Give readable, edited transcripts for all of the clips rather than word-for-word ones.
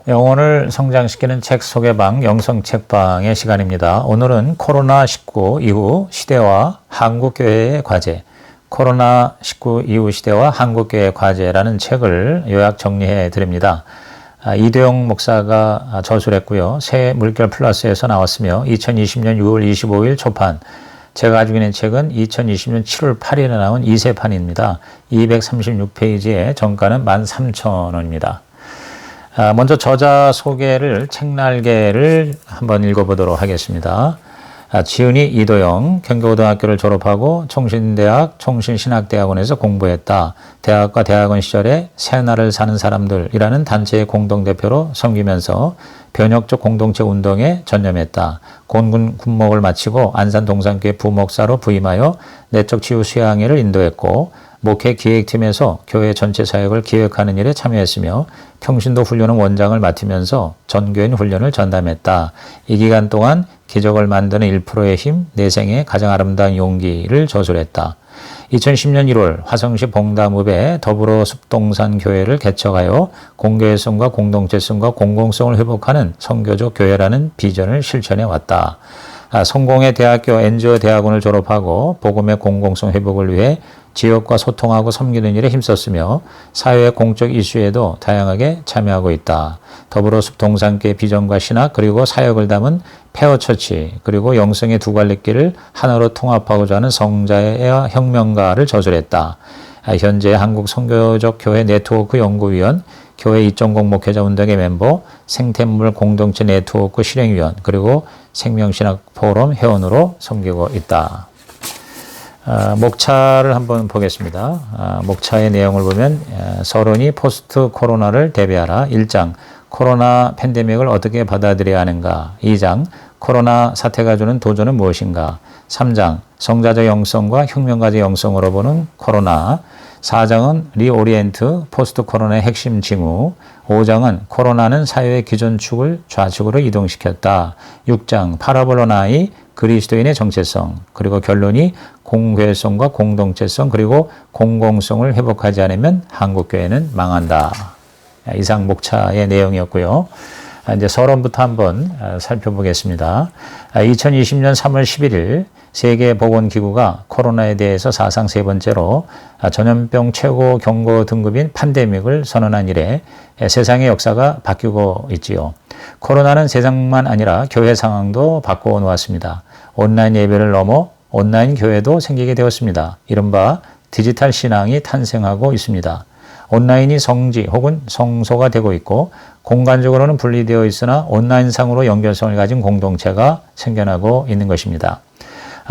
영혼을 성장시키는 책 소개방, 영성책방의 시간입니다. 오늘은 코로나19 이후 시대와 한국교회의 과제, 코로나19 이후 시대와 한국교회의 과제라는 책을 요약 정리해 드립니다. 이대용 목사가 저술했고요. 새 물결 플러스에서 나왔으며 2020년 6월 25일 초판, 제가 가지고 있는 책은 2020년 7월 8일에 나온 2세판입니다. 236페이지에 정가는 13,000원입니다. 먼저 저자 소개를 책날개를 한번 읽어보도록 하겠습니다. 지은이 이도영, 경기고등학교를 졸업하고 총신대학, 총신신학대학원에서 공부했다. 대학과 대학원 시절에 새날을 사는 사람들이라는 단체의 공동대표로 섬기면서 변혁적 공동체 운동에 전념했다. 곤군 군목을 마치고 안산 동산교회 부목사로 부임하여 내적 치유 수양회를 인도했고 목회 기획팀에서 교회 전체 사역을 기획하는 일에 참여했으며 평신도 훈련원 원장을 맡으면서 전교인 훈련을 전담했다. 이 기간 동안 기적을 만드는 1%의 힘, 내 생의 가장 아름다운 용기를 저술했다. 2010년 1월 화성시 봉담읍에 더불어 숲동산 교회를 개척하여 공교회성과 공동체성과 공공성을 회복하는 선교적 교회라는 비전을 실천해 왔다. 성공의 대학교 엔지오 대학원을 졸업하고 복음의 공공성 회복을 위해 지역과 소통하고 섬기는 일에 힘썼으며 사회의 공적 이슈에도 다양하게 참여하고 있다. 더불어 숲동산교회 비전과 신학 그리고 사역을 담은 페어처치 그리고 영성의 두 갈래길을 하나로 통합하고자 하는 성자의 혁명가를 저술했다. 현재 한국 선교적 교회 네트워크 연구위원, 교회 2.0 목회자 운동의 멤버, 생태물 공동체 네트워크 실행위원, 그리고 생명신학 포럼 회원으로 섬기고 있다. 목차를 한번 보겠습니다. 목차의 내용을 보면 서론이 포스트 코로나를 대비하라. 1장 코로나 팬데믹을 어떻게 받아들여야 하는가. 2장 코로나 사태가 주는 도전은 무엇인가. 3장 성자적 영성과 혁명가적 영성으로 보는 코로나. 4장은 리오리엔트 포스트 코로나의 핵심 징후. 5장은 코로나는 사회의 기존 축을 좌측으로 이동시켰다. 6장 파라볼로나의 그리스도인의 정체성, 그리고 결론이 공교회성과 공동체성 그리고 공공성을 회복하지 않으면 한국교회는 망한다. 이상 목차의 내용이었고요. 이제 서론부터 한번 살펴보겠습니다. 2020년 3월 11일 세계보건기구가 코로나에 대해서 사상 세 번째로 전염병 최고 경고 등급인 팬데믹을 선언한 이래 세상의 역사가 바뀌고 있지요. 코로나는 세상만 아니라 교회 상황도 바꿔 놓았습니다. 온라인 예배를 넘어 온라인 교회도 생기게 되었습니다. 이른바 디지털 신앙이 탄생하고 있습니다. 온라인이 성지 혹은 성소가 되고 있고 공간적으로는 분리되어 있으나 온라인상으로 연결성을 가진 공동체가 생겨나고 있는 것입니다.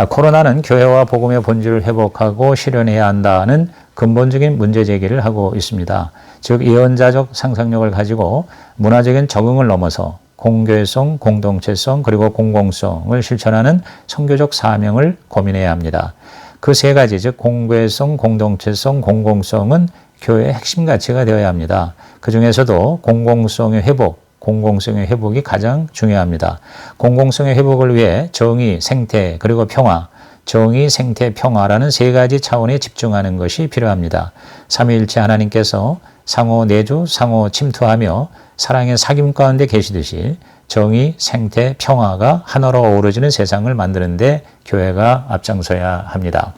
코로나는 교회와 복음의 본질을 회복하고 실현해야 한다는 근본적인 문제 제기를 하고 있습니다. 즉 예언자적 상상력을 가지고 문화적인 적응을 넘어서 공교회성, 공동체성 그리고 공공성을 실천하는 선교적 사명을 고민해야 합니다. 그 세 가지 즉 공교회성, 공동체성, 공공성은 교회의 핵심 가치가 되어야 합니다. 그 중에서도 공공성의 회복, 공공성의 회복이 가장 중요합니다. 공공성의 회복을 위해 정의, 생태, 그리고 평화, 정의, 생태, 평화라는 세 가지 차원에 집중하는 것이 필요합니다. 삼위일체 하나님께서 상호 내주, 상호 침투하며 사랑의 사귐 가운데 계시듯이 정의, 생태, 평화가 하나로 어우러지는 세상을 만드는 데 교회가 앞장서야 합니다.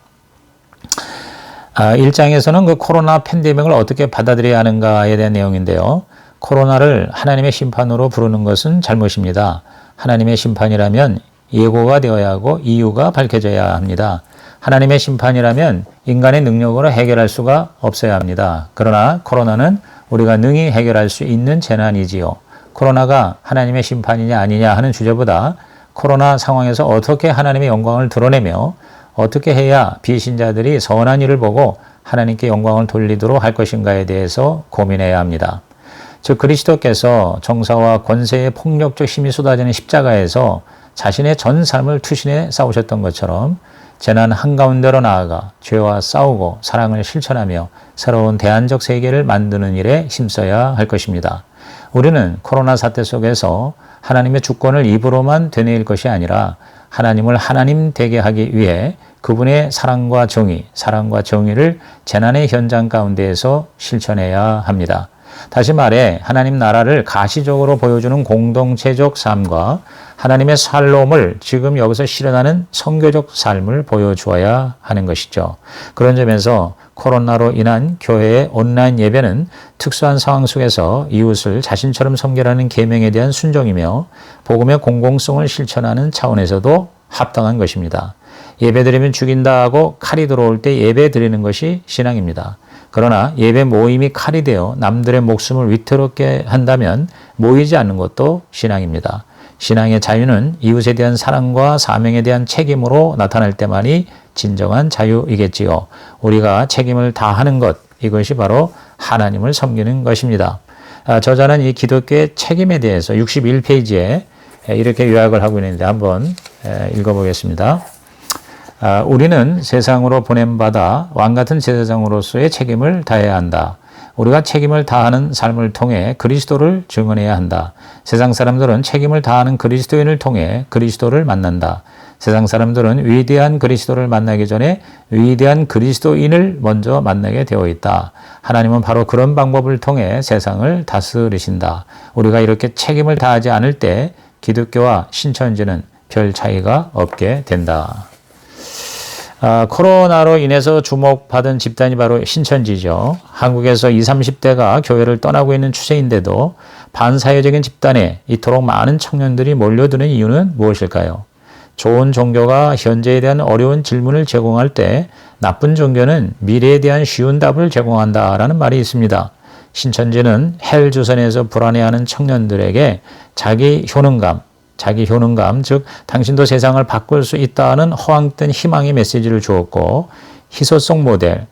1장에서는 그 코로나 팬데믹을 어떻게 받아들여야 하는가에 대한 내용인데요. 코로나를 하나님의 심판으로 부르는 것은 잘못입니다. 하나님의 심판이라면 예고가 되어야 하고 이유가 밝혀져야 합니다. 하나님의 심판이라면 인간의 능력으로 해결할 수가 없어야 합니다. 그러나 코로나는 우리가 능히 해결할 수 있는 재난이지요. 코로나가 하나님의 심판이냐 아니냐 하는 주제보다 코로나 상황에서 어떻게 하나님의 영광을 드러내며 어떻게 해야 비신자들이 선한 일을 보고 하나님께 영광을 돌리도록 할 것인가에 대해서 고민해야 합니다. 즉 그리스도께서 정사와 권세의 폭력적 힘이 쏟아지는 십자가에서 자신의 전 삶을 투신해 싸우셨던 것처럼 재난 한가운데로 나아가 죄와 싸우고 사랑을 실천하며 새로운 대안적 세계를 만드는 일에 힘써야 할 것입니다. 우리는 코로나 사태 속에서 하나님의 주권을 입으로만 되뇌일 것이 아니라 하나님을 하나님 되게 하기 위해 그분의 사랑과 정의를 재난의 현장 가운데에서 실천해야 합니다. 다시 말해 하나님 나라를 가시적으로 보여주는 공동체적 삶과 하나님의 살롬을 지금 여기서 실현하는 선교적 삶을 보여주어야 하는 것이죠. 그런 점에서 코로나로 인한 교회의 온라인 예배는 특수한 상황 속에서 이웃을 자신처럼 섬기라는 계명에 대한 순종이며 복음의 공공성을 실천하는 차원에서도 합당한 것입니다. 예배드리면 죽인다 하고 칼이 들어올 때 예배드리는 것이 신앙입니다. 그러나 예배 모임이 칼이 되어 남들의 목숨을 위태롭게 한다면 모이지 않는 것도 신앙입니다. 신앙의 자유는 이웃에 대한 사랑과 사명에 대한 책임으로 나타날 때만이 진정한 자유이겠지요. 우리가 책임을 다하는 것, 이것이 바로 하나님을 섬기는 것입니다. 저자는 이 기독교의 책임에 대해서 61페이지에 이렇게 요약을 하고 있는데 한번 읽어보겠습니다. 우리는 세상으로 보냄받아 왕같은 제사장으로서의 책임을 다해야 한다. 우리가 책임을 다하는 삶을 통해 그리스도를 증언해야 한다. 세상 사람들은 책임을 다하는 그리스도인을 통해 그리스도를 만난다. 세상 사람들은 위대한 그리스도를 만나기 전에 위대한 그리스도인을 먼저 만나게 되어 있다. 하나님은 바로 그런 방법을 통해 세상을 다스리신다. 우리가 이렇게 책임을 다하지 않을 때 기독교와 신천지는 별 차이가 없게 된다. 코로나로 인해서 주목받은 집단이 바로 신천지죠. 한국에서 20, 30대가 교회를 떠나고 있는 추세인데도 반사회적인 집단에 이토록 많은 청년들이 몰려드는 이유는 무엇일까요? 좋은 종교가 현재에 대한 어려운 질문을 제공할 때 나쁜 종교는 미래에 대한 쉬운 답을 제공한다라는 말이 있습니다. 신천지는 헬주선에서 불안해하는 청년들에게 자기 효능감, 즉 당신도 세상을 바꿀 수 있다는 허황된 희망의 메시지를 주었고 희소성 모델,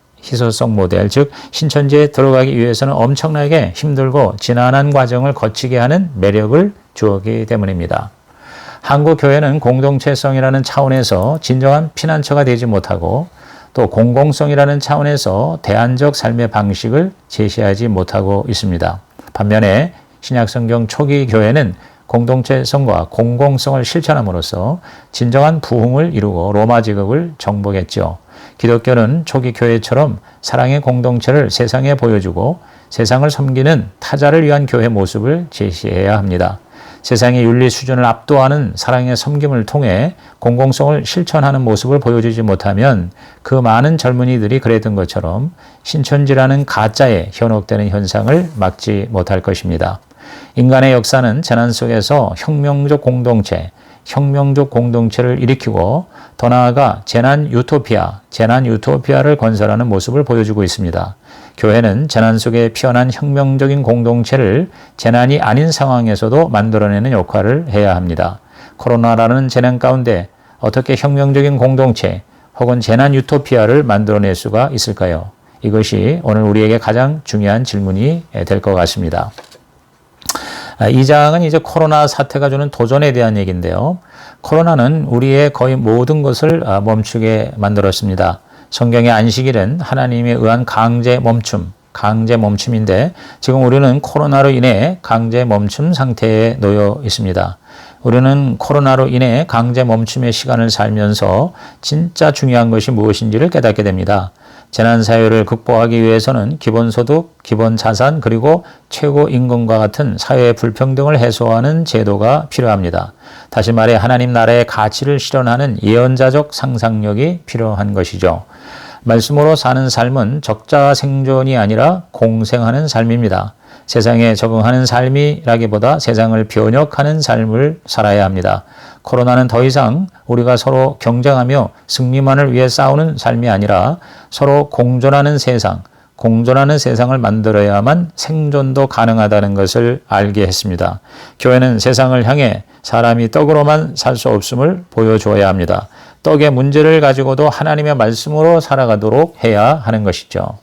즉 신천지에 들어가기 위해서는 엄청나게 힘들고 지난한 과정을 거치게 하는 매력을 주었기 때문입니다. 한국 교회는 공동체성이라는 차원에서 진정한 피난처가 되지 못하고 또 공공성이라는 차원에서 대안적 삶의 방식을 제시하지 못하고 있습니다. 반면에 신약성경 초기 교회는 공동체성과 공공성을 실천함으로써 진정한 부흥을 이루고 로마 제국을 정복했죠. 기독교는 초기 교회처럼 사랑의 공동체를 세상에 보여주고 세상을 섬기는 타자를 위한 교회 모습을 제시해야 합니다. 세상의 윤리 수준을 압도하는 사랑의 섬김을 통해 공공성을 실천하는 모습을 보여주지 못하면 그 많은 젊은이들이 그랬던 것처럼 신천지라는 가짜에 현혹되는 현상을 막지 못할 것입니다. 인간의 역사는 재난 속에서 혁명적 공동체를 일으키고 더 나아가 재난 유토피아를 건설하는 모습을 보여주고 있습니다. 교회는 재난 속에 피어난 혁명적인 공동체를 재난이 아닌 상황에서도 만들어내는 역할을 해야 합니다. 코로나라는 재난 가운데 어떻게 혁명적인 공동체 혹은 재난 유토피아를 만들어낼 수가 있을까요? 이것이 오늘 우리에게 가장 중요한 질문이 될 것 같습니다. 이 장은 이제 코로나 사태가 주는 도전에 대한 얘기인데요. 코로나는 우리의 거의 모든 것을 멈추게 만들었습니다. 성경의 안식일은 하나님에 의한 강제 멈춤인데 지금 우리는 코로나로 인해 강제 멈춤 상태에 놓여 있습니다. 우리는 코로나로 인해 강제 멈춤의 시간을 살면서 진짜 중요한 것이 무엇인지를 깨닫게 됩니다. 재난사회를 극복하기 위해서는 기본소득, 기본자산, 그리고 최고임금과 같은 사회의 불평등을 해소하는 제도가 필요합니다. 다시 말해 하나님 나라의 가치를 실현하는 예언자적 상상력이 필요한 것이죠. 말씀으로 사는 삶은 적자 생존이 아니라 공생하는 삶입니다. 세상에 적응하는 삶이라기보다 세상을 변혁하는 삶을 살아야 합니다. 코로나는 더 이상 우리가 서로 경쟁하며 승리만을 위해 싸우는 삶이 아니라 서로 공존하는 세상을 만들어야만 생존도 가능하다는 것을 알게 했습니다. 교회는 세상을 향해 사람이 떡으로만 살 수 없음을 보여줘야 합니다. 떡의 문제를 가지고도 하나님의 말씀으로 살아가도록 해야 하는 것이죠.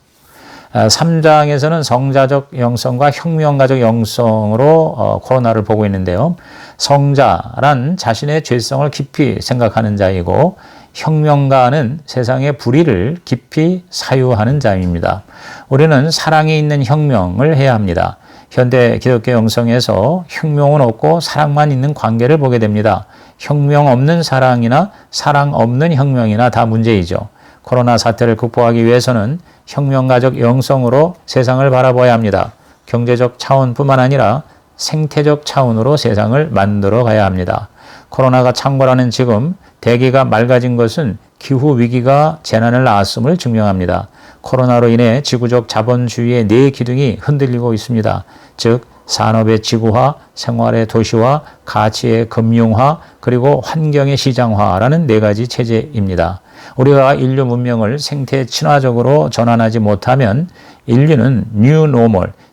3장에서는 성자적 영성과 혁명가적 영성으로 코로나를 보고 있는데요. 성자란 자신의 죄성을 깊이 생각하는 자이고 혁명가는 세상의 불의를 깊이 사유하는 자입니다. 우리는 사랑이 있는 혁명을 해야 합니다. 현대 기독교 영성에서 혁명은 없고 사랑만 있는 관계를 보게 됩니다. 혁명 없는 사랑이나 사랑 없는 혁명이나 다 문제이죠. 코로나 사태를 극복하기 위해서는 혁명가적 영성으로 세상을 바라봐야 합니다. 경제적 차원뿐만 아니라 생태적 차원으로 세상을 만들어 가야 합니다. 코로나가 창궐하는 지금 대기가 맑아진 것은 기후위기가 재난을 낳았음을 증명합니다. 코로나로 인해 지구적 자본주의의 네 기둥이 흔들리고 있습니다. 즉 산업의 지구화, 생활의 도시화, 가치의 금융화, 그리고 환경의 시장화라는 네 가지 체제입니다. 우리가 인류 문명을 생태 친화적으로 전환하지 못하면 인류는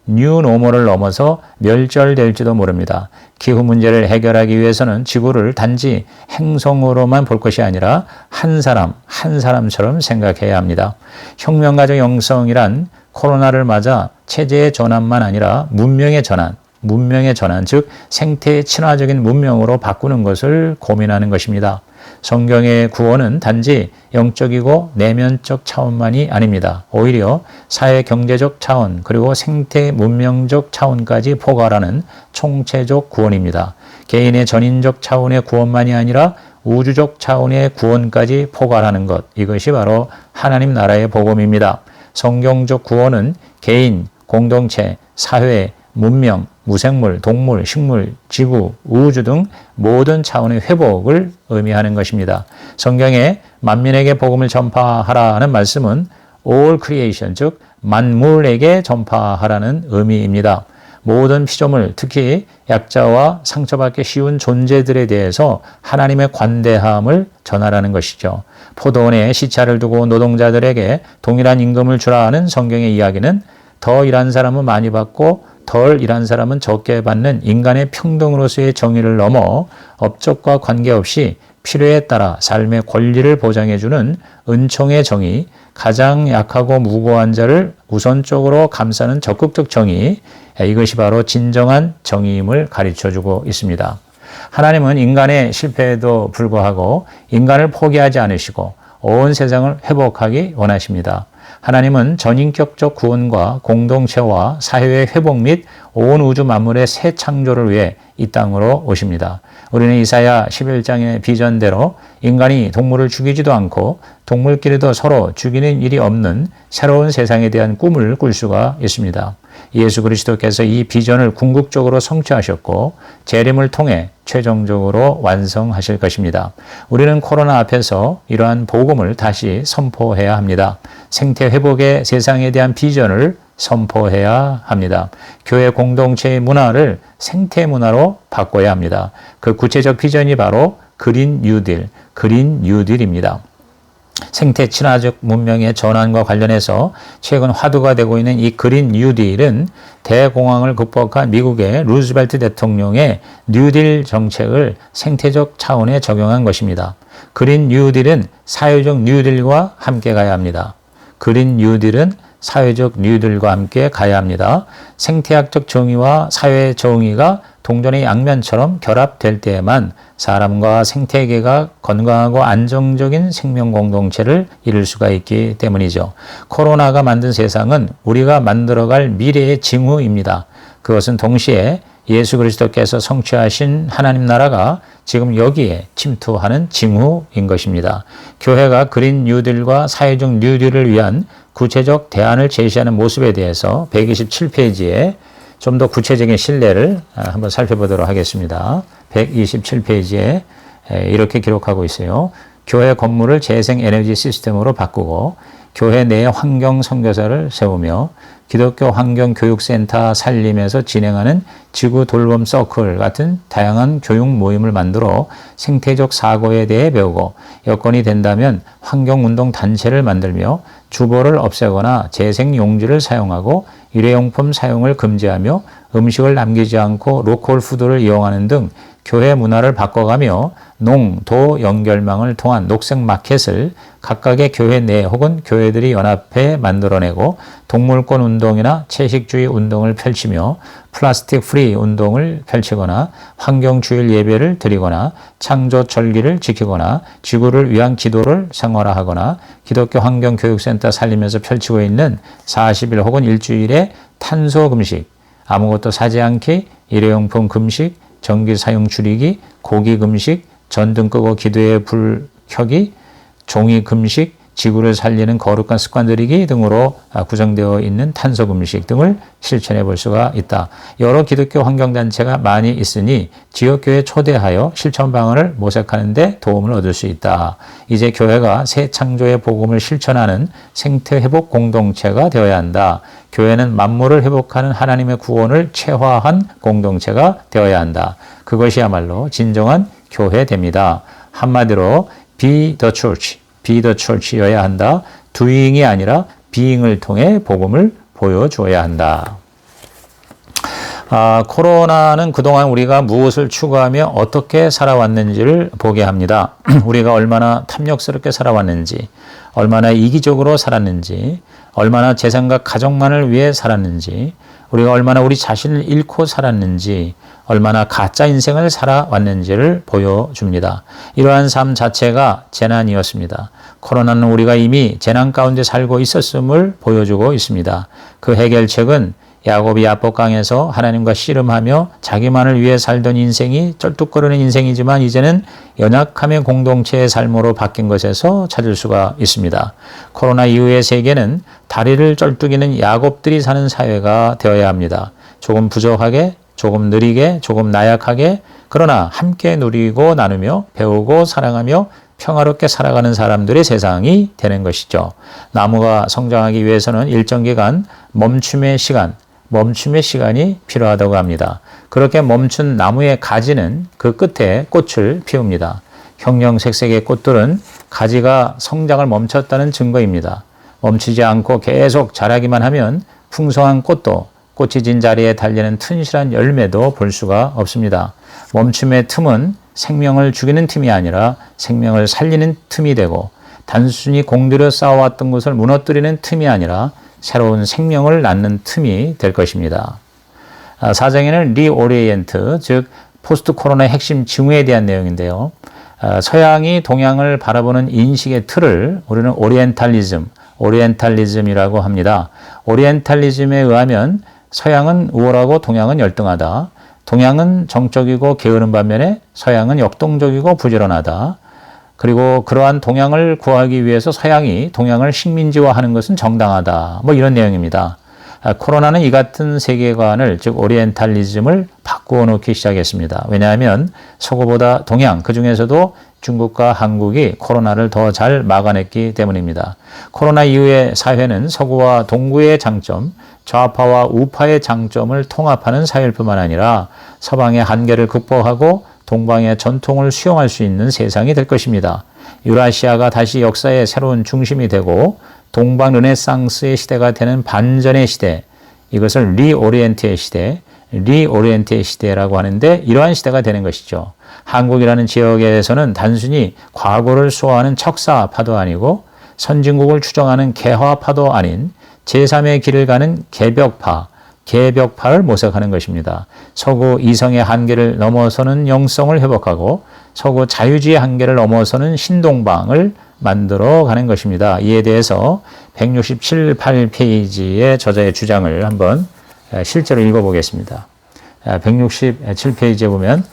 뉴노멀을 넘어서 멸절될지도 모릅니다. 기후 문제를 해결하기 위해서는 지구를 단지 행성으로만 볼 것이 아니라 한 사람처럼 생각해야 합니다. 혁명가적 영성이란 코로나를 맞아 체제의 전환만 아니라 문명의 전환, 즉 생태 친화적인 문명으로 바꾸는 것을 고민하는 것입니다. 성경의 구원은 단지 영적이고 내면적 차원만이 아닙니다. 오히려 사회 경제적 차원 그리고 생태 문명적 차원까지 포괄하는 총체적 구원입니다. 개인의 전인적 차원의 구원만이 아니라 우주적 차원의 구원까지 포괄하는 것, 이것이 바로 하나님 나라의 복음입니다. 성경적 구원은 개인, 공동체, 사회, 문명, 무생물, 동물, 식물, 지구, 우주 등 모든 차원의 회복을 의미하는 것입니다. 성경에 만민에게 복음을 전파하라는 말씀은 all creation, 즉 만물에게 전파하라는 의미입니다. 모든 피조물, 특히 약자와 상처받기 쉬운 존재들에 대해서 하나님의 관대함을 전하라는 것이죠. 포도원에 시차를 두고 노동자들에게 동일한 임금을 주라는 성경의 이야기는 더 일한 사람은 많이 받고 덜 일한 사람은 적게 받는 인간의 평등으로서의 정의를 넘어 업적과 관계없이 필요에 따라 삶의 권리를 보장해주는 은총의 정의, 가장 약하고 무고한 자를 우선적으로 감싸는 적극적 정의, 이것이 바로 진정한 정의임을 가르쳐주고 있습니다. 하나님은 인간의 실패에도 불구하고 인간을 포기하지 않으시고 온 세상을 회복하기 원하십니다. 하나님은 전인격적 구원과 공동체와 사회의 회복 및 온 우주 만물의 새 창조를 위해 이 땅으로 오십니다. 우리는 이사야 11장의 비전대로 인간이 동물을 죽이지도 않고 동물끼리도 서로 죽이는 일이 없는 새로운 세상에 대한 꿈을 꿀 수가 있습니다. 예수 그리스도께서 이 비전을 궁극적으로 성취하셨고 재림을 통해 최종적으로 완성하실 것입니다. 우리는 코로나 앞에서 이러한 복음을 다시 선포해야 합니다. 생태 회복의 세상에 대한 비전을 선포해야 합니다. 교회 공동체의 문화를 생태 문화로 바꿔야 합니다. 그 구체적 비전이 바로 그린 뉴딜입니다. 생태 친화적 문명의 전환과 관련해서 최근 화두가 되고 있는 이 그린 뉴딜은 대공황을 극복한 미국의 루즈벨트 대통령의 뉴딜 정책을 생태적 차원에 적용한 것입니다. 그린 뉴딜은 사회적 뉴딜과 함께 가야 합니다. 그린 뉴딜은 사회적 뉴딜과 함께 가야 합니다. 생태학적 정의와 사회 정의가 동전의 양면처럼 결합될 때에만 사람과 생태계가 건강하고 안정적인 생명 공동체를 이룰 수가 있기 때문이죠. 코로나가 만든 세상은 우리가 만들어갈 미래의 징후입니다. 그것은 동시에 예수 그리스도께서 성취하신 하나님 나라가 지금 여기에 침투하는 징후인 것입니다. 교회가 그린 뉴딜과 사회적 뉴딜을 위한 구체적 대안을 제시하는 모습에 대해서 127페이지에 좀 더 구체적인 신뢰를 한번 살펴보도록 하겠습니다. 127페이지에 이렇게 기록하고 있어요. 교회 건물을 재생에너지 시스템으로 바꾸고 교회 내에 환경 선교사를 세우며 기독교 환경교육센터 살림에서 진행하는 지구 돌봄 서클 같은 다양한 교육 모임을 만들어 생태적 사고에 대해 배우고 여건이 된다면 환경운동 단체를 만들며 주보를 없애거나 재생용지를 사용하고 일회용품 사용을 금지하며 음식을 남기지 않고 로컬 푸드를 이용하는 등 교회 문화를 바꿔가며 농, 도 연결망을 통한 녹색 마켓을 각각의 교회 내 혹은 교회들이 연합해 만들어내고 동물권 운동이나 채식주의 운동을 펼치며 플라스틱 프리 운동을 펼치거나 환경주일 예배를 드리거나 창조 절기를 지키거나 지구를 위한 기도를 생활화하거나 기독교 환경교육센터 살리면서 펼치고 있는 40일 혹은 일주일의 탄소 금식, 아무것도 사지 않기, 일회용품 금식, 전기 사용 줄이기, 고기 금식, 전등 끄고 기도에 불 켜기, 종이 금식, 지구를 살리는 거룩한 습관들이기 등으로 구성되어 있는 탄소금식 등을 실천해 볼 수가 있다. 여러 기독교 환경단체가 많이 있으니 지역교회 초대하여 실천 방안을 모색하는 데 도움을 얻을 수 있다. 이제 교회가 새 창조의 복음을 실천하는 생태회복 공동체가 되어야 한다. 교회는 만물을 회복하는 하나님의 구원을 체화한 공동체가 되어야 한다. 그것이야말로 진정한 교회됩니다. 한마디로 be the church여야 한다. doing이 아니라 being을 통해 복음을 보여줘야 한다. 코로나는 그동안 우리가 무엇을 추구하며 어떻게 살아왔는지를 보게 합니다. 우리가 얼마나 탐욕스럽게 살아왔는지, 얼마나 이기적으로 살았는지, 얼마나 재산과 가족만을 위해 살았는지, 우리가 얼마나 우리 자신을 잃고 살았는지, 얼마나 가짜 인생을 살아왔는지를 보여줍니다. 이러한 삶 자체가 재난이었습니다. 코로나는 우리가 이미 재난 가운데 살고 있었음을 보여주고 있습니다. 그 해결책은 야곱이 야복강에서 하나님과 씨름하며 자기만을 위해 살던 인생이 쩔뚝거리는 인생이지만 이제는 연약함의 공동체의 삶으로 바뀐 것에서 찾을 수가 있습니다. 코로나 이후의 세계는 다리를 쩔뚝이는 야곱들이 사는 사회가 되어야 합니다. 조금 부족하게, 조금 느리게, 조금 나약하게, 그러나 함께 누리고 나누며 배우고 사랑하며 평화롭게 살아가는 사람들의 세상이 되는 것이죠. 나무가 성장하기 위해서는 일정 기간 멈춤의 시간이 필요하다고 합니다. 그렇게 멈춘 나무의 가지는 그 끝에 꽃을 피웁니다. 형형색색의 꽃들은 가지가 성장을 멈췄다는 증거입니다. 멈추지 않고 계속 자라기만 하면 풍성한 꽃도 꽃이 진 자리에 달리는 튼실한 열매도 볼 수가 없습니다. 멈춤의 틈은 생명을 죽이는 틈이 아니라 생명을 살리는 틈이 되고 단순히 공들여 쌓아왔던 것을 무너뜨리는 틈이 아니라 새로운 생명을 낳는 틈이 될 것입니다. 사장에는 리오리엔트, 즉 포스트 코로나의 핵심 징후에 대한 내용인데요. 서양이 동양을 바라보는 인식의 틀을 우리는 오리엔탈리즘이라고 합니다. 오리엔탈리즘에 의하면 서양은 우월하고 동양은 열등하다. 동양은 정적이고 게으른 반면에 서양은 역동적이고 부지런하다. 그리고 그러한 동양을 구하기 위해서 서양이 동양을 식민지화하는 것은 정당하다. 이런 내용입니다. 코로나는 이 같은 세계관을, 즉 오리엔탈리즘을 바꾸어 놓기 시작했습니다. 왜냐하면 서구보다 동양, 그 중에서도 중국과 한국이 코로나를 더 잘 막아냈기 때문입니다. 코로나 이후의 사회는 서구와 동구의 장점, 좌파와 우파의 장점을 통합하는 사회일 뿐만 아니라 서방의 한계를 극복하고 동방의 전통을 수용할 수 있는 세상이 될 것입니다. 유라시아가 다시 역사의 새로운 중심이 되고 동방 르네상스의 시대가 되는 반전의 시대, 이것을 리오리엔트의 시대라고 하는데 이러한 시대가 되는 것이죠. 한국이라는 지역에서는 단순히 과거를 수호하는 척사파도 아니고 선진국을 추정하는 개화파도 아닌 제3의 길을 가는 개벽파를 모색하는 것입니다. 서구 이성의 한계를 넘어서는 영성을 회복하고 서구 자유주의 한계를 넘어서는 신동방을 만들어가는 것입니다. 이에 대해서 167, 8페이지의 저자의 주장을 한번 실제로 읽어보겠습니다. 167페이지에 보면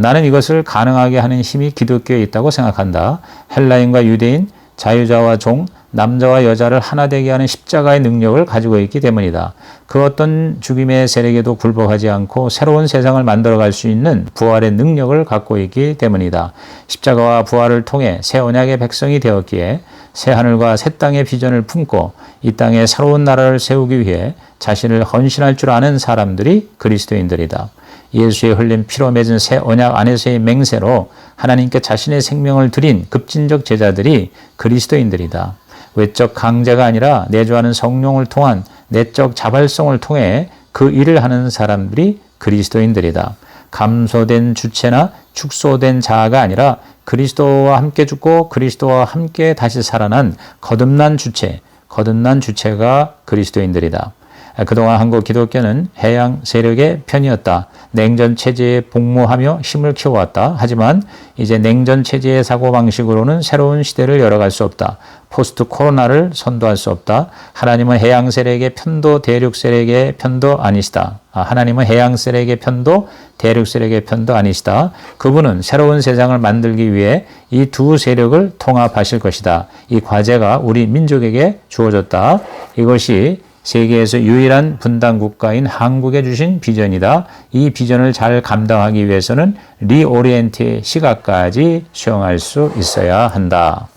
나는 이것을 가능하게 하는 힘이 기독교에 있다고 생각한다. 헬라인과 유대인, 자유자와 종, 남자와 여자를 하나 되게 하는 십자가의 능력을 가지고 있기 때문이다. 그 어떤 죽임의 세력에도 굴복하지 않고 새로운 세상을 만들어갈 수 있는 부활의 능력을 갖고 있기 때문이다. 십자가와 부활을 통해 새 언약의 백성이 되었기에 새 하늘과 새 땅의 비전을 품고 이 땅에 새로운 나라를 세우기 위해 자신을 헌신할 줄 아는 사람들이 그리스도인들이다. 예수의 흘린 피로 맺은 새 언약 안에서의 맹세로 하나님께 자신의 생명을 드린 급진적 제자들이 그리스도인들이다. 외적 강제가 아니라 내주하는 성령을 통한 내적 자발성을 통해 그 일을 하는 사람들이 그리스도인들이다. 감소된 주체나 축소된 자아가 아니라 그리스도와 함께 죽고 그리스도와 함께 다시 살아난 거듭난 주체가 그리스도인들이다. 그동안 한국 기독교는 해양 세력의 편이었다. 냉전 체제에 복무하며 힘을 키워왔다. 하지만 이제 냉전 체제의 사고방식으로는 새로운 시대를 열어갈 수 없다. 포스트 코로나를 선도할 수 없다. 하나님은 해양 세력의 편도 대륙 세력의 편도 아니시다. 하나님은 해양 세력의 편도 대륙 세력의 편도 아니시다. 그분은 새로운 세상을 만들기 위해 이 두 세력을 통합하실 것이다. 이 과제가 우리 민족에게 주어졌다. 이것이 세계에서 유일한 분단 국가인 한국에 주신 비전이다. 이 비전을 잘 감당하기 위해서는 리오리엔트의 시각까지 수용할 수 있어야 한다.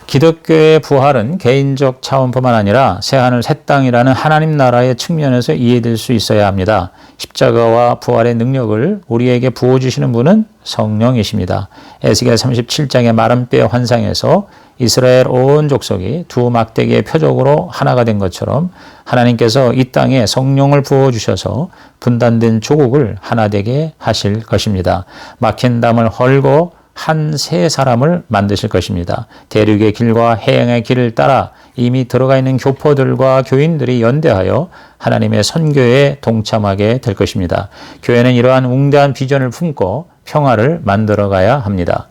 기독교의 부활은 개인적 차원뿐만 아니라 새하늘 새 땅이라는 하나님 나라의 측면에서 이해될 수 있어야 합니다. 십자가와 부활의 능력을 우리에게 부어주시는 분은 성령이십니다. 에스겔 37장의 마른 뼈 환상에서 이스라엘 온 족속이 두 막대기의 표적으로 하나가 된 것처럼 하나님께서 이 땅에 성령을 부어주셔서 분단된 조국을 하나 되게 하실 것입니다. 막힌 담을 헐고 한 세 사람을 만드실 것입니다. 대륙의 길과 해양의 길을 따라 이미 들어가 있는 교포들과 교인들이 연대하여 하나님의 선교에 동참하게 될 것입니다. 교회는 이러한 웅대한 비전을 품고 평화를 만들어가야 합니다.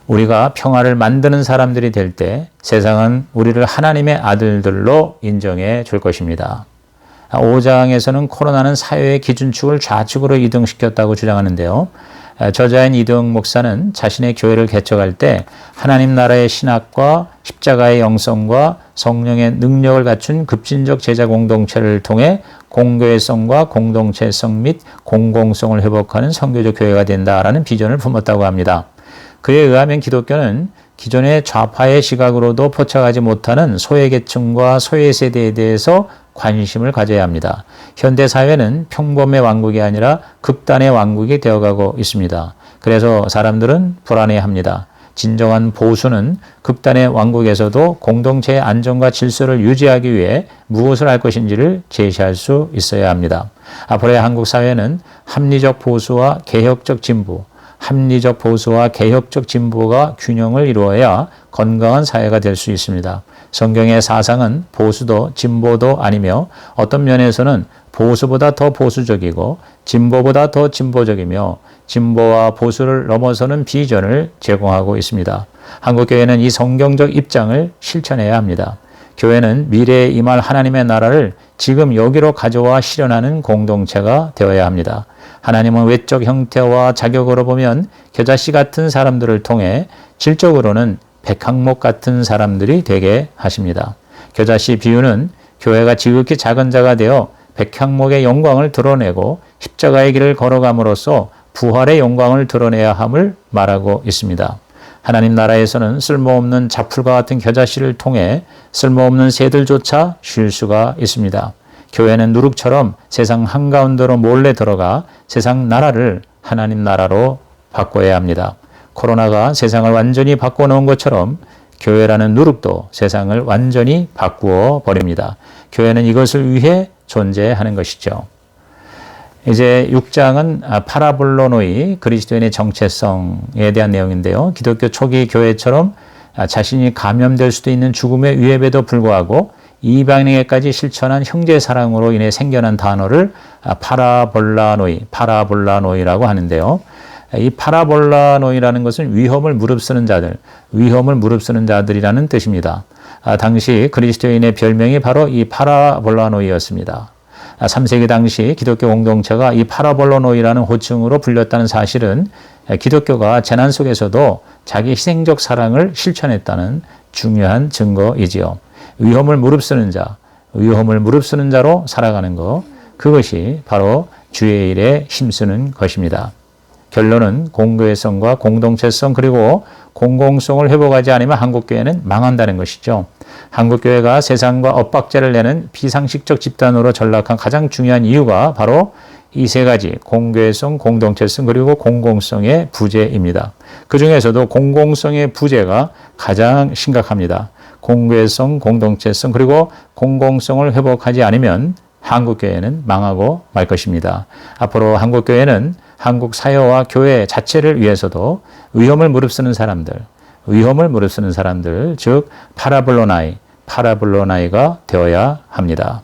우리가 평화를 만드는 사람들이 될 때 세상은 우리를 하나님의 아들들로 인정해 줄 것입니다. 5장에서는 코로나는 사회의 기준축을 좌측으로 이동시켰다고 주장하는데요. 저자인 이동 목사는 자신의 교회를 개척할 때 하나님 나라의 신학과 십자가의 영성과 성령의 능력을 갖춘 급진적 제자 공동체를 통해 공교회성과 공동체성 및 공공성을 회복하는 선교적 교회가 된다라는 비전을 품었다고 합니다. 그에 의하면 기독교는 기존의 좌파의 시각으로도 포착하지 못하는 소외계층과 소외세대에 대해서 관심을 가져야 합니다. 현대사회는 평범의 왕국이 아니라 극단의 왕국이 되어가고 있습니다. 그래서 사람들은 불안해합니다. 진정한 보수는 극단의 왕국에서도 공동체의 안정과 질서를 유지하기 위해 무엇을 할 것인지를 제시할 수 있어야 합니다. 앞으로의 한국 사회는 합리적 보수와 개혁적 진보, 합리적 보수와 개혁적 진보가 균형을 이루어야 건강한 사회가 될 수 있습니다. 성경의 사상은 보수도 진보도 아니며 어떤 면에서는 보수보다 더 보수적이고 진보보다 더 진보적이며 진보와 보수를 넘어서는 비전을 제공하고 있습니다. 한국교회는 이 성경적 입장을 실천해야 합니다. 교회는 미래에 임할 하나님의 나라를 지금 여기로 가져와 실현하는 공동체가 되어야 합니다. 하나님은 외적 형태와 자격으로 보면 겨자씨 같은 사람들을 통해 질적으로는 백항목 같은 사람들이 되게 하십니다. 겨자씨 비유는 교회가 지극히 작은 자가 되어 백항목의 영광을 드러내고 십자가의 길을 걸어감으로써 부활의 영광을 드러내야 함을 말하고 있습니다. 하나님 나라에서는 쓸모없는 자풀과 같은 겨자씨를 통해 쓸모없는 새들조차 쉴 수가 있습니다. 교회는 누룩처럼 세상 한가운데로 몰래 들어가 세상 나라를 하나님 나라로 바꿔야 합니다. 코로나가 세상을 완전히 바꿔놓은 것처럼 교회라는 누룩도 세상을 완전히 바꾸어 버립니다. 교회는 이것을 위해 존재하는 것이죠. 이제 6장은 파라볼로노이 그리스도인의 정체성에 대한 내용인데요. 기독교 초기 교회처럼 자신이 감염될 수도 있는 죽음의 위협에도 불구하고 이방인에게까지 실천한 형제 사랑으로 인해 생겨난 단어를 파라볼라노이라고 하는데요. 이 파라볼라노이라는 것은 위험을 무릅쓰는 자들이라는 뜻입니다. 당시 그리스도인의 별명이 바로 이 파라볼라노이였습니다. 3세기 당시 기독교 공동체가 이 파라볼라노이라는 호칭으로 불렸다는 사실은 기독교가 재난 속에서도 자기 희생적 사랑을 실천했다는 중요한 증거이지요. 위험을 무릅쓰는 자로 살아가는 것, 그것이 바로 주의 일에 힘쓰는 것입니다. 결론은 공교회성과 공동체성 그리고 공공성을 회복하지 않으면 한국교회는 망한다는 것이죠. 한국교회가 세상과 엇박자를 내는 비상식적 집단으로 전락한 가장 중요한 이유가 바로 이 세 가지 공교회성, 공동체성 그리고 공공성의 부재입니다. 그 중에서도 공공성의 부재가 가장 심각합니다. 공교회성, 공동체성 그리고 공공성을 회복하지 않으면 한국교회는 망하고 말 것입니다. 앞으로 한국교회는 한국 사회와 교회 자체를 위해서도 위험을 무릅쓰는 사람들, 즉 파라블로나이가 되어야 합니다.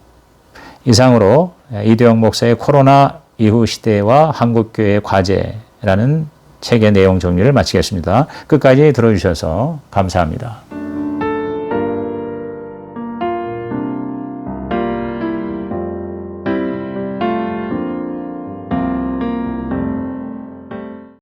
이상으로 이대영 목사의 코로나 이후 시대와 한국교회의 과제라는 책의 내용 정리를 마치겠습니다. 끝까지 들어주셔서 감사합니다.